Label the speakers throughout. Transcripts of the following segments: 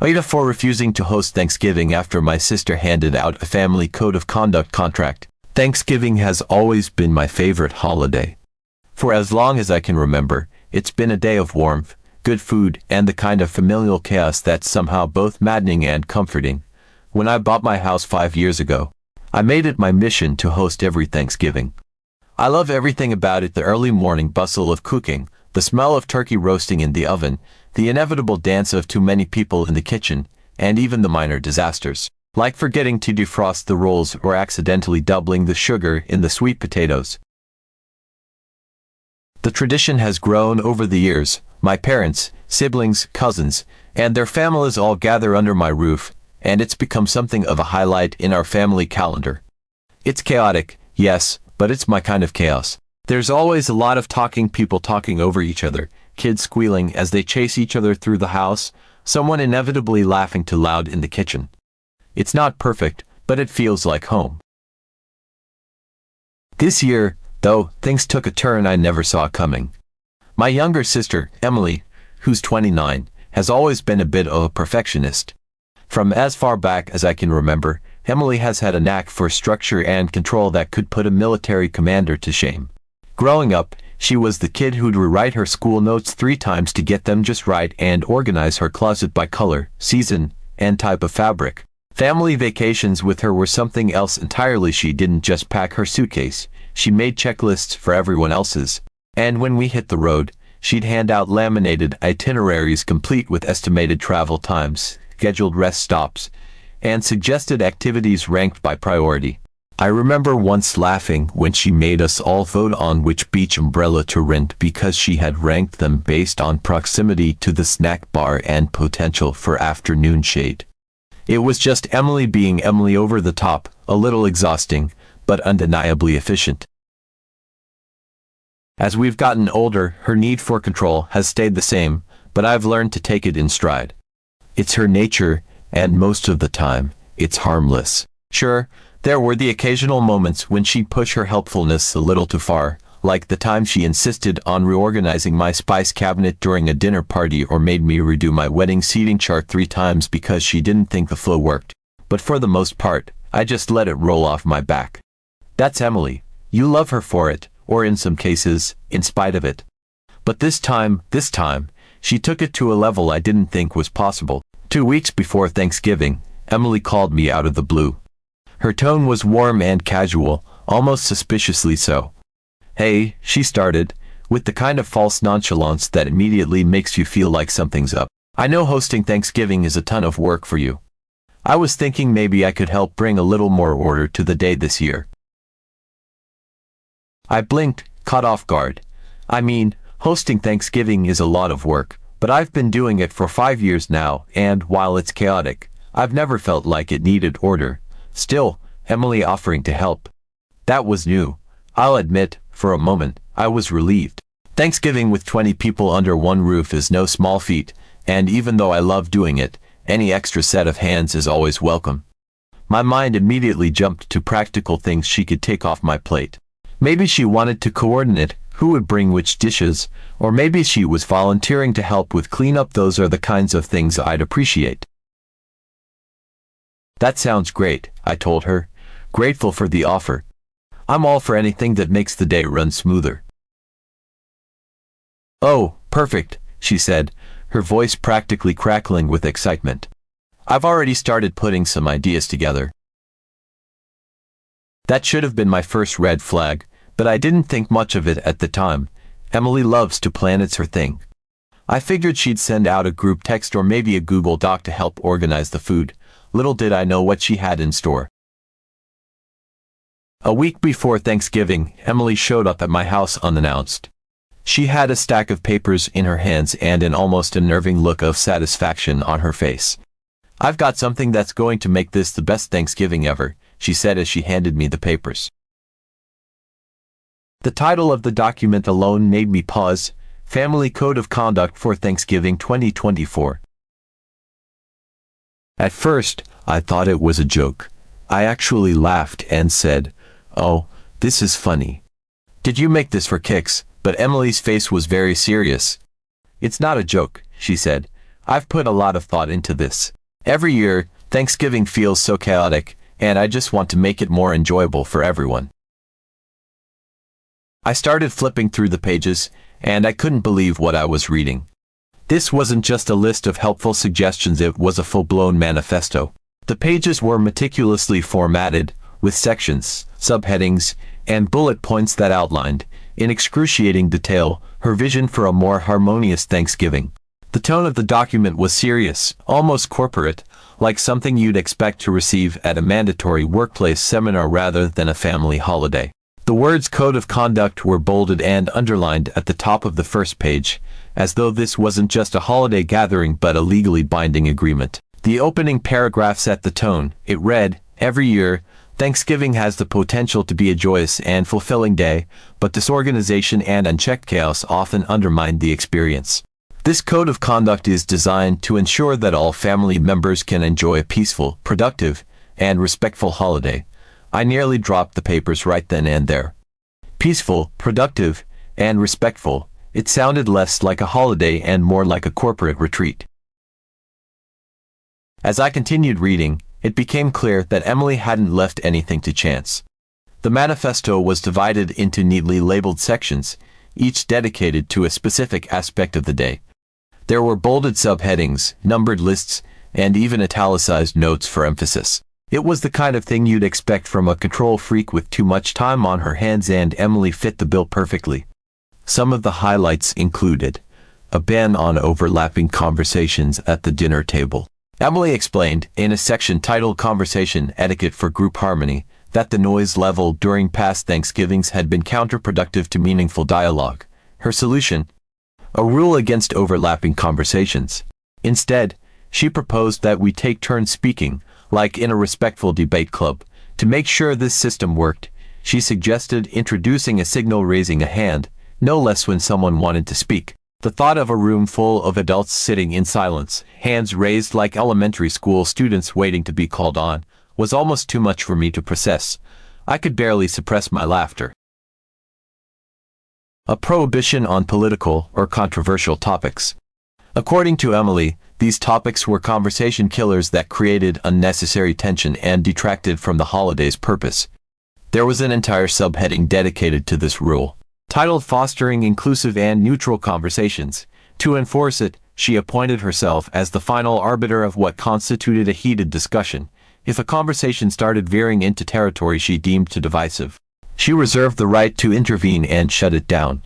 Speaker 1: AITA for refusing to host Thanksgiving after my sister handed out a family code of conduct contract. Thanksgiving has always been my favorite holiday. For as long as I can remember, it's been a day of warmth, good food, and the kind of familial chaos that's somehow both maddening and comforting. When I bought my house 5 years ago, I made it my mission to host every Thanksgiving. I love everything about it: the early morning bustle of cooking, the smell of turkey roasting in the oven, the inevitable dance of too many people in the kitchen, and even the minor disasters, like forgetting to defrost the rolls or accidentally doubling the sugar in the sweet potatoes. The tradition has grown over the years. My parents, siblings, cousins, and their families all gather under my roof, and it's become something of a highlight in our family calendar. It's chaotic, yes, but it's my kind of chaos. There's always a lot of talking, people talking over each other, kids squealing as they chase each other through the house, someone inevitably laughing too loud in the kitchen. It's not perfect, but it feels like home. This year, though, things took a turn I never saw coming. My younger sister, Emily, who's 29, has always been a bit of a perfectionist. From as far back as I can remember, Emily has had a knack for structure and control that could put a military commander to shame. Growing up, she was the kid who'd rewrite her school notes 3 times to get them just right and organize her closet by color, season, and type of fabric. Family vacations with her were something else entirely. She didn't just pack her suitcase, she made checklists for everyone else's. And when we hit the road, she'd hand out laminated itineraries complete with estimated travel times, scheduled rest stops, and suggested activities ranked by priority. I remember once laughing when she made us all vote on which beach umbrella to rent because she had ranked them based on proximity to the snack bar and potential for afternoon shade. It was just Emily being Emily, over the top, a little exhausting, but undeniably efficient. As we've gotten older, her need for control has stayed the same, but I've learned to take it in stride. It's her nature, and most of the time, it's harmless. Sure, there were the occasional moments when she'd push her helpfulness a little too far, like the time she insisted on reorganizing my spice cabinet during a dinner party or made me redo my wedding seating chart 3 times because she didn't think the flow worked. But for the most part, I just let it roll off my back. That's Emily. You love her for it, or in some cases, in spite of it. But this time, she took it to a level I didn't think was possible. 2 weeks before Thanksgiving, Emily called me out of the blue. Her tone was warm and casual, almost suspiciously so. "Hey," she started, with the kind of false nonchalance that immediately makes you feel like something's up. "I know hosting Thanksgiving is a ton of work for you. I was thinking maybe I could help bring a little more order to the day this year." I blinked, caught off guard. I mean, hosting Thanksgiving is a lot of work, but I've been doing it for 5 years now, and while it's chaotic, I've never felt like it needed order. Still, Emily offering to help. That was new. I'll admit, for a moment, I was relieved. Thanksgiving with 20 people under one roof is no small feat, and even though I love doing it, any extra set of hands is always welcome. My mind immediately jumped to practical things she could take off my plate. Maybe she wanted to coordinate who would bring which dishes, or maybe she was volunteering to help with cleanup. Those are the kinds of things I'd appreciate. "That sounds great," I told her, grateful for the offer. "I'm all for anything that makes the day run smoother." "Oh, perfect," she said, her voice practically crackling with excitement. "I've already started putting some ideas together." That should have been my first red flag, but I didn't think much of it at the time. Emily loves to plan, it's her thing. I figured she'd send out a group text or maybe a Google Doc to help organize the food. Little did I know what she had in store. A week before Thanksgiving, Emily showed up at my house unannounced. She had a stack of papers in her hands and an almost unnerving look of satisfaction on her face. "I've got something that's going to make this the best Thanksgiving ever," she said as she handed me the papers. The title of the document alone made me pause: Family Code of Conduct for Thanksgiving 2024. At first, I thought it was a joke. I actually laughed and said, "Oh, this is funny. Did you make this for kicks?" But Emily's face was very serious. "It's not a joke," she said. I've put a lot of thought into this. Every year, Thanksgiving feels so chaotic, and I just want to make it more enjoyable for everyone. I started flipping through the pages, and I couldn't believe what I was reading. This wasn't just a list of helpful suggestions, it was a full-blown manifesto. The pages were meticulously formatted, with sections, subheadings, and bullet points that outlined, in excruciating detail, her vision for a more harmonious Thanksgiving. The tone of the document was serious, almost corporate, like something you'd expect to receive at a mandatory workplace seminar rather than a family holiday. The words Code of Conduct were bolded and underlined at the top of the first page, as though this wasn't just a holiday gathering but a legally binding agreement. The opening paragraph set the tone. It read, "Every year, Thanksgiving has the potential to be a joyous and fulfilling day, but disorganization and unchecked chaos often undermine the experience. This code of conduct is designed to ensure that all family members can enjoy a peaceful, productive, and respectful holiday." I nearly dropped the papers right then and there. Peaceful, productive, and respectful. It sounded less like a holiday and more like a corporate retreat. As I continued reading, it became clear that Emily hadn't left anything to chance. The manifesto was divided into neatly labeled sections, each dedicated to a specific aspect of the day. There were bolded subheadings, numbered lists, and even italicized notes for emphasis. It was the kind of thing you'd expect from a control freak with too much time on her hands, and Emily fit the bill perfectly. Some of the highlights included a ban on overlapping conversations at the dinner table. Emily explained, in a section titled Conversation Etiquette for Group Harmony, that the noise level during past Thanksgivings had been counterproductive to meaningful dialogue. Her solution? A rule against overlapping conversations. Instead, she proposed that we take turns speaking, like in a respectful debate club. To make sure this system worked, she suggested introducing a signal raising a hand, no less when someone wanted to speak. The thought of a room full of adults sitting in silence, hands raised like elementary school students waiting to be called on, was almost too much for me to process. I could barely suppress my laughter. A prohibition on political or controversial topics. According to Emily, these topics were conversation killers that created unnecessary tension and detracted from the holiday's purpose. There was an entire subheading dedicated to this rule, titled Fostering Inclusive and Neutral Conversations. To enforce it, she appointed herself as the final arbiter of what constituted a heated discussion. If a conversation started veering into territory she deemed too divisive, she reserved the right to intervene and shut it down.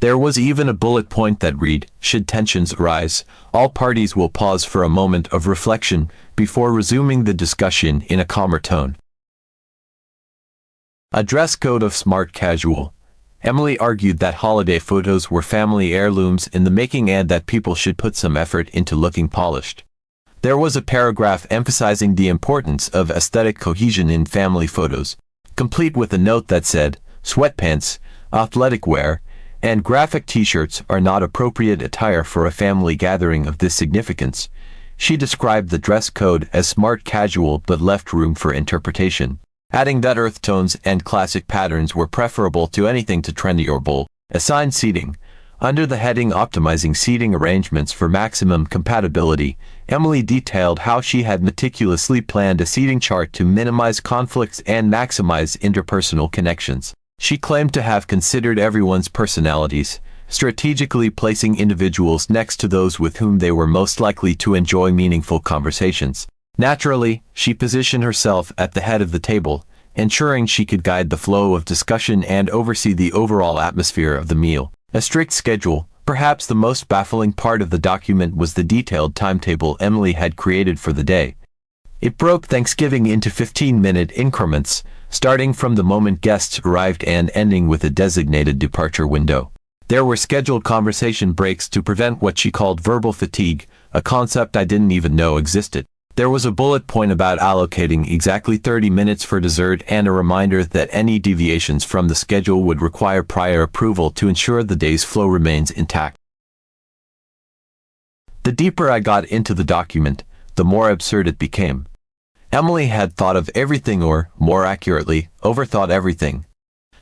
Speaker 1: There was even a bullet point that read, "Should tensions arise, all parties will pause for a moment of reflection before resuming the discussion in a calmer tone." A dress code of smart casual. Emily argued that holiday photos were family heirlooms in the making and that people should put some effort into looking polished. There was a paragraph emphasizing the importance of aesthetic cohesion in family photos, complete with a note that said, "Sweatpants, athletic wear, and graphic t-shirts are not appropriate attire for a family gathering of this significance." She described the dress code as smart casual but left room for interpretation, adding that earth tones and classic patterns were preferable to anything too trendy or bold. Assigned seating. Under the heading Optimizing Seating Arrangements for Maximum Compatibility, Emily detailed how she had meticulously planned a seating chart to minimize conflicts and maximize interpersonal connections. She claimed to have considered everyone's personalities, strategically placing individuals next to those with whom they were most likely to enjoy meaningful conversations. Naturally, she positioned herself at the head of the table, ensuring she could guide the flow of discussion and oversee the overall atmosphere of the meal. A strict schedule. Perhaps the most baffling part of the document was the detailed timetable Emily had created for the day. It broke Thanksgiving into 15-minute increments, starting from the moment guests arrived and ending with a designated departure window. There were scheduled conversation breaks to prevent what she called verbal fatigue, a concept I didn't even know existed. There was a bullet point about allocating exactly 30 minutes for dessert and a reminder that any deviations from the schedule would require prior approval to ensure the day's flow remains intact. The deeper I got into the document, the more absurd it became. Emily had thought of everything, or, more accurately, overthought everything.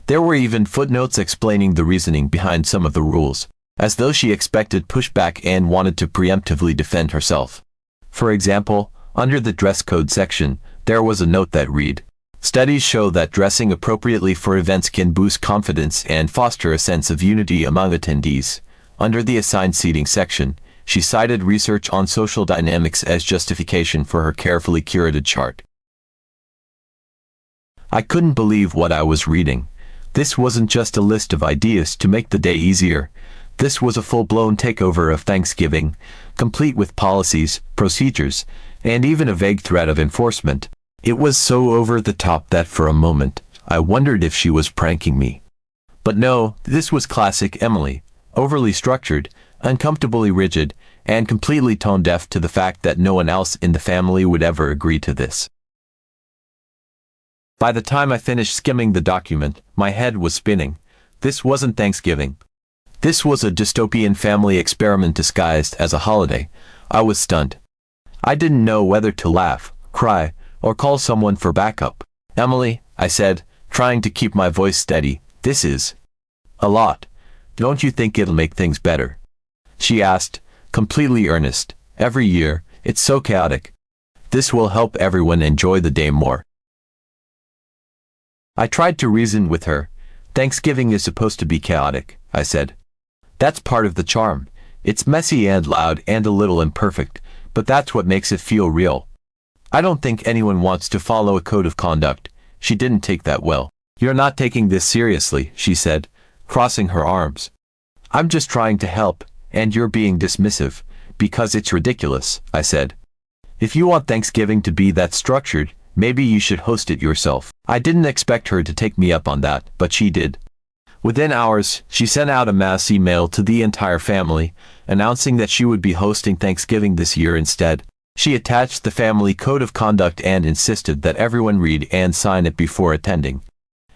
Speaker 1: There were even footnotes explaining the reasoning behind some of the rules. as though she expected pushback and wanted to preemptively defend herself. For example, under the dress code section, there was a note that read, "Studies show that dressing appropriately for events can boost confidence and foster a sense of unity among attendees." Under the assigned seating section, she cited research on social dynamics as justification for her carefully curated chart. I couldn't believe what I was reading. This wasn't just a list of ideas to make the day easier. This was a full-blown takeover of Thanksgiving, complete with policies, procedures, and even a vague threat of enforcement. It was so over the top that for a moment, I wondered if she was pranking me. But no, this was classic Emily, overly structured, uncomfortably rigid, and completely tone-deaf to the fact that no one else in the family would ever agree to this. By the time I finished skimming the document, my head was spinning. This wasn't Thanksgiving. This was a dystopian family experiment disguised as a holiday. I was stunned. I didn't know whether to laugh, cry, or call someone for backup. "Emily," I said, trying to keep my voice steady, "this is a lot. Don't you think it'll make things better?" She asked, completely earnest. "Every year, it's so chaotic. This will help everyone enjoy the day more." I tried to reason with her. "Thanksgiving is supposed to be chaotic," I said. "That's part of the charm. It's messy and loud and a little imperfect, but that's what makes it feel real. I don't think anyone wants to follow a code of conduct." She didn't take that well. "You're not taking this seriously," she said, crossing her arms. "I'm just trying to help, and you're being dismissive, because it's ridiculous," I said. "If you want Thanksgiving to be that structured, maybe you should host it yourself." I didn't expect her to take me up on that, but she did. Within hours, she sent out a mass email to the entire family, announcing that she would be hosting Thanksgiving this year instead. She attached the family code of conduct and insisted that everyone read and sign it before attending.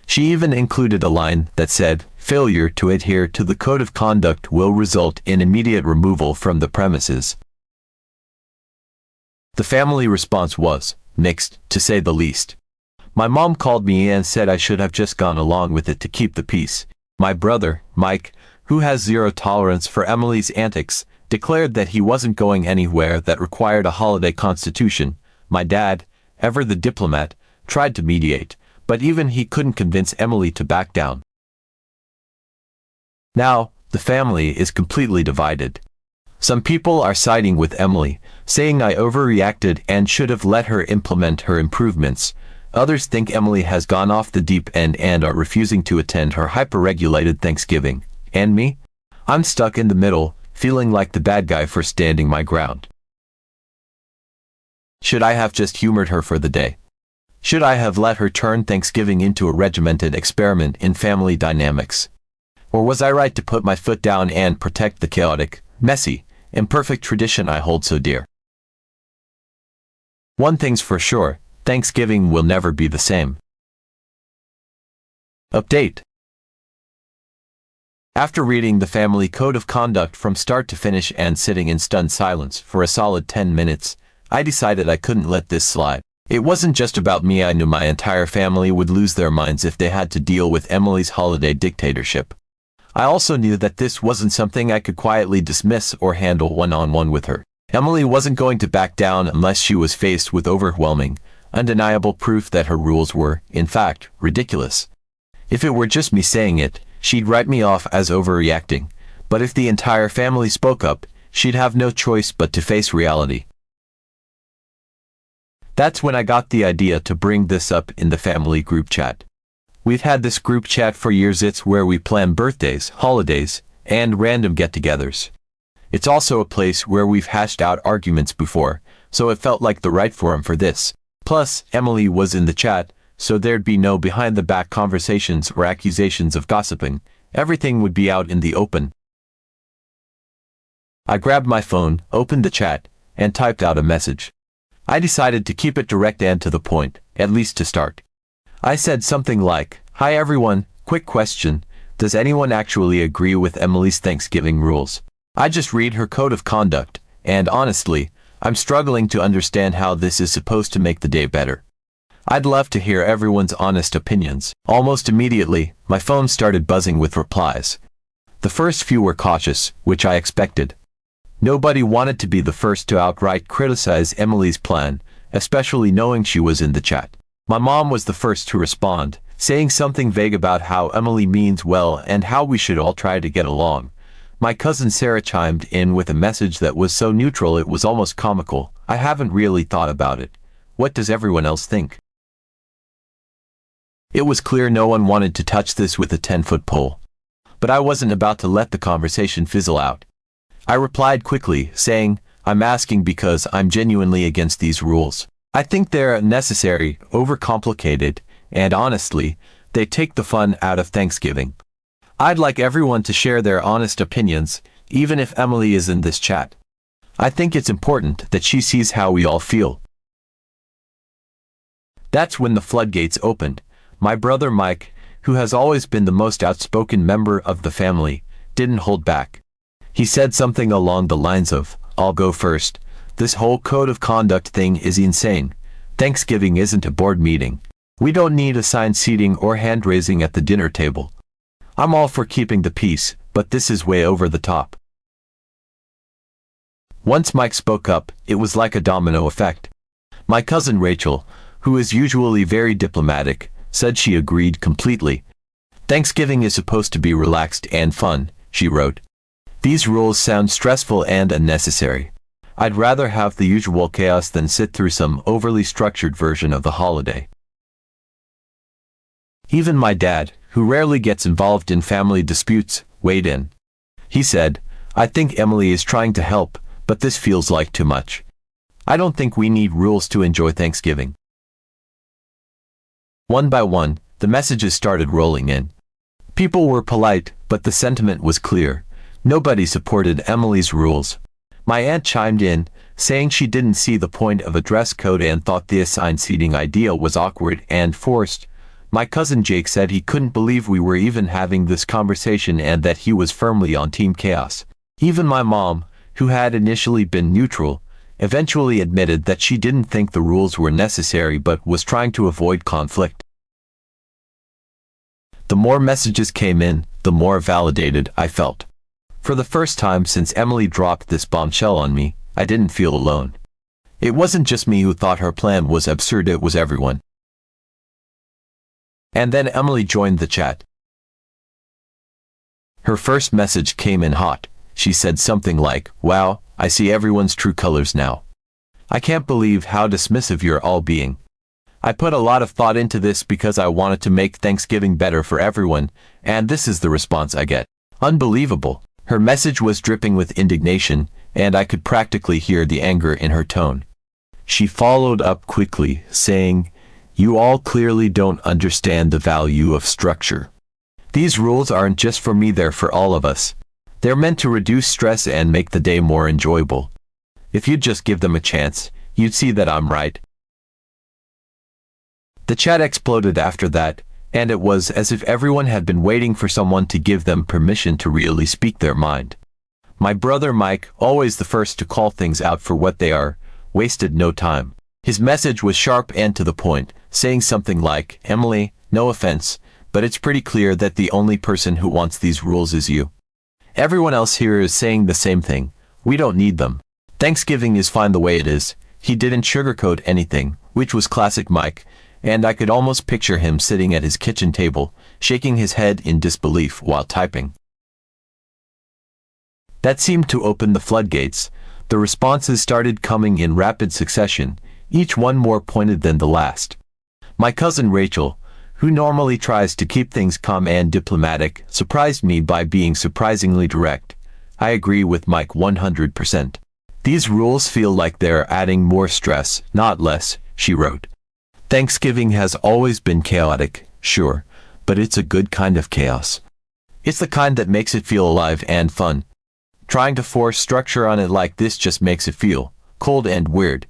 Speaker 1: She even included a line that said, "Failure to adhere to the code of conduct will result in immediate removal from the premises." The family response was mixed, to say the least. My mom called me and said I should have just gone along with it to keep the peace. My brother, Mike, who has zero tolerance for Emily's antics, declared that he wasn't going anywhere that required a holiday constitution. My dad, ever the diplomat, tried to mediate, but even he couldn't convince Emily to back down. Now, the family is completely divided. Some people are siding with Emily, saying I overreacted and should have let her implement her improvements. Others think Emily has gone off the deep end and are refusing to attend her hyper-regulated Thanksgiving. And me? I'm stuck in the middle, feeling like the bad guy for standing my ground. Should I have just humored her for the day? Should I have let her turn Thanksgiving into a regimented experiment in family dynamics? Or was I right to put my foot down and protect the chaotic, messy, imperfect tradition I hold so dear? One thing's for sure, Thanksgiving will never be the same. Update. After reading the family code of conduct from start to finish and sitting in stunned silence for a solid 10 minutes, I decided I couldn't let this slide. It wasn't just about me. I knew my entire family would lose their minds if they had to deal with Emily's holiday dictatorship. I also knew that this wasn't something I could quietly dismiss or handle one-on-one with her. Emily wasn't going to back down unless she was faced with overwhelming, undeniable proof that her rules were, in fact, ridiculous. If it were just me saying it, she'd write me off as overreacting, but if the entire family spoke up, she'd have no choice but to face reality. That's when I got the idea to bring this up in the family group chat. We've had this group chat for years. It's where we plan birthdays, holidays, and random get-togethers. It's also a place where we've hashed out arguments before, so it felt like the right forum for this. Plus, Emily was in the chat, so there'd be no behind-the-back conversations or accusations of gossiping. Everything would be out in the open. I grabbed my phone, opened the chat, and typed out a message. I decided to keep it direct and to the point, at least to start. I said something like, "Hi everyone, quick question. Does anyone actually agree with Emily's Thanksgiving rules? I just read her code of conduct, and honestly, I'm struggling to understand how this is supposed to make the day better. I'd love to hear everyone's honest opinions." Almost immediately, my phone started buzzing with replies. The first few were cautious, which I expected. Nobody wanted to be the first to outright criticize Emily's plan, especially knowing she was in the chat. My mom was the first to respond, saying something vague about how Emily means well and how we should all try to get along. My cousin Sarah chimed in with a message that was so neutral it was almost comical. I haven't really thought about it. What does everyone else think? It was clear no one wanted to touch this with a 10-foot pole. But I wasn't about to let the conversation fizzle out. I replied quickly, saying, I'm asking because I'm genuinely against these rules. I think they're unnecessary, overcomplicated, and honestly, they take the fun out of Thanksgiving. I'd like everyone to share their honest opinions, even if Emily is in this chat. I think it's important that she sees how we all feel. That's when the floodgates opened. My brother Mike, who has always been the most outspoken member of the family, didn't hold back. He said something along the lines of, I'll go first. This whole code of conduct thing is insane. Thanksgiving isn't a board meeting. We don't need assigned seating or hand-raising at the dinner table. I'm all for keeping the peace, but this is way over the top. Once Mike spoke up, it was like a domino effect. My cousin Rachel, who is usually very diplomatic, said she agreed completely. Thanksgiving is supposed to be relaxed and fun, she wrote. These rules sound stressful and unnecessary. I'd rather have the usual chaos than sit through some overly structured version of the holiday. Even my dad, who rarely gets involved in family disputes, weighed in. He said, I think Emily is trying to help, but this feels like too much. I don't think we need rules to enjoy Thanksgiving. One by one, the messages started rolling in. People were polite, but the sentiment was clear. Nobody supported Emily's rules. My aunt chimed in, saying she didn't see the point of a dress code and thought the assigned seating idea was awkward and forced. My cousin Jake said he couldn't believe we were even having this conversation and that he was firmly on Team Chaos. Even my mom, who had initially been neutral, eventually admitted that she didn't think the rules were necessary but was trying to avoid conflict. The more messages came in, the more validated I felt. For the first time since Emily dropped this bombshell on me, I didn't feel alone. It wasn't just me who thought her plan was absurd, it was everyone. And then Emily joined the chat. Her first message came in hot. She said something like, wow, I see everyone's true colors now. I can't believe how dismissive you're all being. I put a lot of thought into this because I wanted to make Thanksgiving better for everyone, and this is the response I get. Unbelievable. Her message was dripping with indignation, and I could practically hear the anger in her tone. She followed up quickly, saying, you all clearly don't understand the value of structure. These rules aren't just for me, they're for all of us. They're meant to reduce stress and make the day more enjoyable. If you'd just give them a chance, you'd see that I'm right. The chat exploded after that, and it was as if everyone had been waiting for someone to give them permission to really speak their mind. My brother Mike, always the first to call things out for what they are, wasted no time. His message was sharp and to the point, saying something like, Emily, no offense, but it's pretty clear that the only person who wants these rules is you. Everyone else here is saying the same thing. We don't need them. Thanksgiving is fine the way it is. He didn't sugarcoat anything, which was classic Mike, and I could almost picture him sitting at his kitchen table, shaking his head in disbelief while typing. That seemed to open the floodgates. The responses started coming in rapid succession, each one more pointed than the last. My cousin Rachel, who normally tries to keep things calm and diplomatic, surprised me by being surprisingly direct. I agree with Mike 100%. These rules feel like they're adding more stress, not less, she wrote. Thanksgiving has always been chaotic, sure, but it's a good kind of chaos. It's the kind that makes it feel alive and fun. Trying to force structure on it like this just makes it feel cold and weird.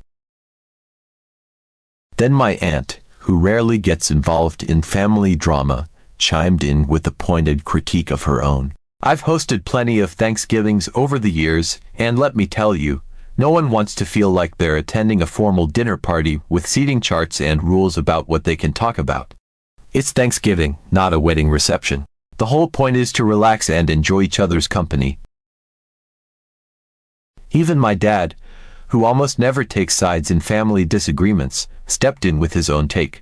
Speaker 1: Then my aunt, who rarely gets involved in family drama, chimed in with a pointed critique of her own. I've hosted plenty of Thanksgivings over the years, and let me tell you, no one wants to feel like they're attending a formal dinner party with seating charts and rules about what they can talk about. It's Thanksgiving, not a wedding reception. The whole point is to relax and enjoy each other's company. Even my dad, who almost never takes sides in family disagreements, stepped in with his own take.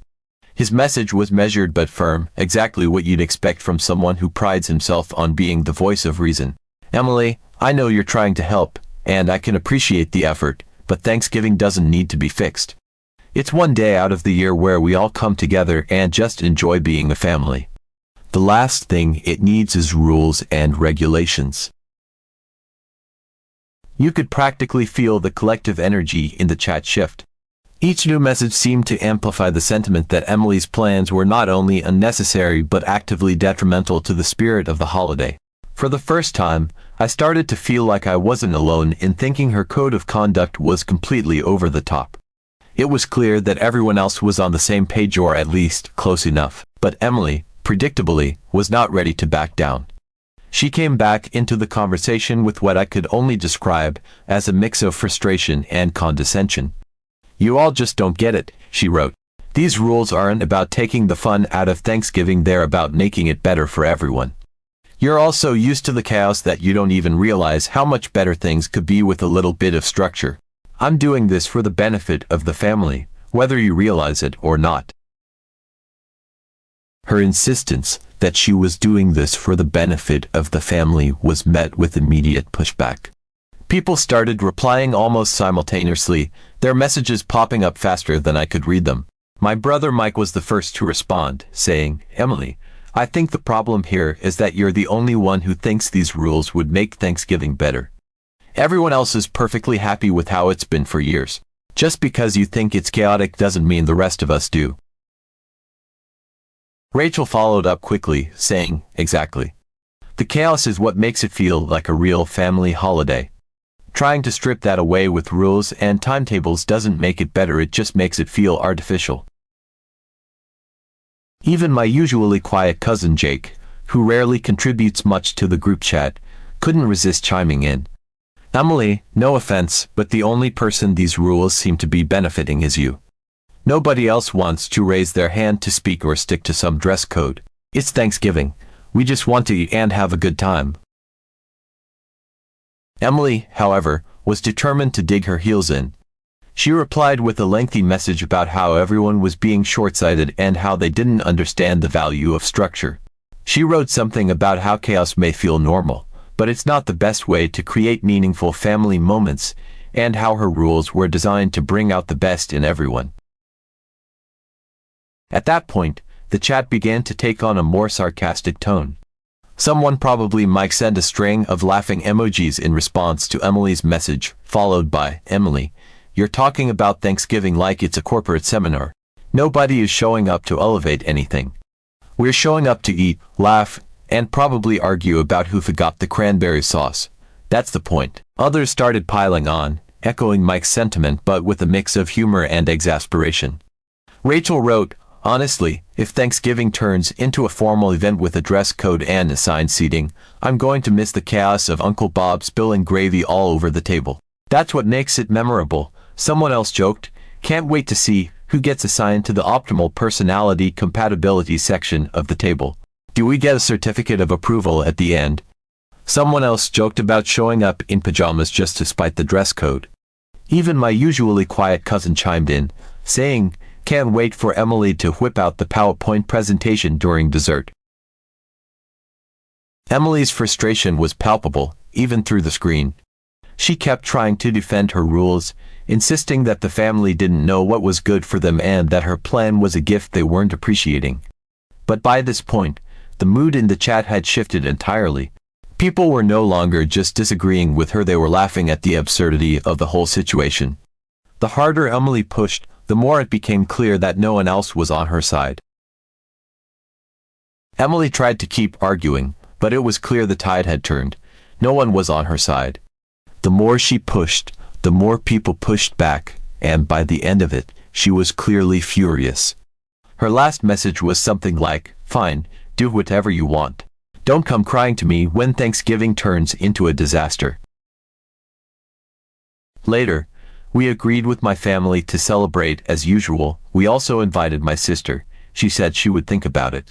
Speaker 1: His message was measured but firm, exactly what you'd expect from someone who prides himself on being the voice of reason. Emily, I know you're trying to help, and I can appreciate the effort, but Thanksgiving doesn't need to be fixed. It's one day out of the year where we all come together and just enjoy being a family. The last thing it needs is rules and regulations. You could practically feel the collective energy in the chat shift. Each new message seemed to amplify the sentiment that Emily's plans were not only unnecessary but actively detrimental to the spirit of the holiday. For the first time, I started to feel like I wasn't alone in thinking her code of conduct was completely over the top. It was clear that everyone else was on the same page, or at least close enough, but Emily, predictably, was not ready to back down. She came back into the conversation with what I could only describe as a mix of frustration and condescension. "You all just don't get it," she wrote. "These rules aren't about taking the fun out of Thanksgiving, they're about making it better for everyone. You're all so used to the chaos that you don't even realize how much better things could be with a little bit of structure. I'm doing this for the benefit of the family, whether you realize it or not." Her insistence that she was doing this for the benefit of the family was met with immediate pushback. People started replying almost simultaneously, their messages popping up faster than I could read them. My brother Mike was the first to respond, saying, "Emily, I think the problem here is that you're the only one who thinks these rules would make Thanksgiving better. Everyone else is perfectly happy with how it's been for years. Just because you think it's chaotic doesn't mean the rest of us do." Rachel followed up quickly, saying, "Exactly. The chaos is what makes it feel like a real family holiday. Trying to strip that away with rules and timetables doesn't make it better, it just makes it feel artificial." Even my usually quiet cousin Jake, who rarely contributes much to the group chat, couldn't resist chiming in. "Emily, no offense, but the only person these rules seem to be benefiting is you. Nobody else wants to raise their hand to speak or stick to some dress code. It's Thanksgiving. We just want to eat and have a good time." Emily, however, was determined to dig her heels in. She replied with a lengthy message about how everyone was being short-sighted and how they didn't understand the value of structure. She wrote something about how chaos may feel normal, but it's not the best way to create meaningful family moments, and how her rules were designed to bring out the best in everyone. At that point, the chat began to take on a more sarcastic tone. Someone, probably Mike, sent a string of laughing emojis in response to Emily's message, followed by, "Emily, you're talking about Thanksgiving like it's a corporate seminar. Nobody is showing up to elevate anything. We're showing up to eat, laugh, and probably argue about who forgot the cranberry sauce. That's the point." Others started piling on, echoing Mike's sentiment but with a mix of humor and exasperation. Rachel wrote, "Honestly, if Thanksgiving turns into a formal event with a dress code and assigned seating, I'm going to miss the chaos of Uncle Bob spilling gravy all over the table. That's what makes it memorable." Someone else joked, "Can't wait to see who gets assigned to the optimal personality compatibility section of the table. Do we get a certificate of approval at the end?" Someone else joked about showing up in pajamas just to spite the dress code. Even my usually quiet cousin chimed in, saying, "Can't wait for Emily to whip out the PowerPoint presentation during dessert." Emily's frustration was palpable, even through the screen. She kept trying to defend her rules, insisting that the family didn't know what was good for them and that her plan was a gift they weren't appreciating. But by this point, the mood in the chat had shifted entirely. People were no longer just disagreeing with her, they were laughing at the absurdity of the whole situation. The harder Emily pushed, the more it became clear that no one else was on her side. Emily tried to keep arguing, but it was clear the tide had turned. No one was on her side. The more she pushed, the more people pushed back, and by the end of it, she was clearly furious. Her last message was something like, "Fine, do whatever you want. Don't come crying to me when Thanksgiving turns into a disaster." Later, we agreed with my family to celebrate as usual. We also invited my sister. She said she would think about it.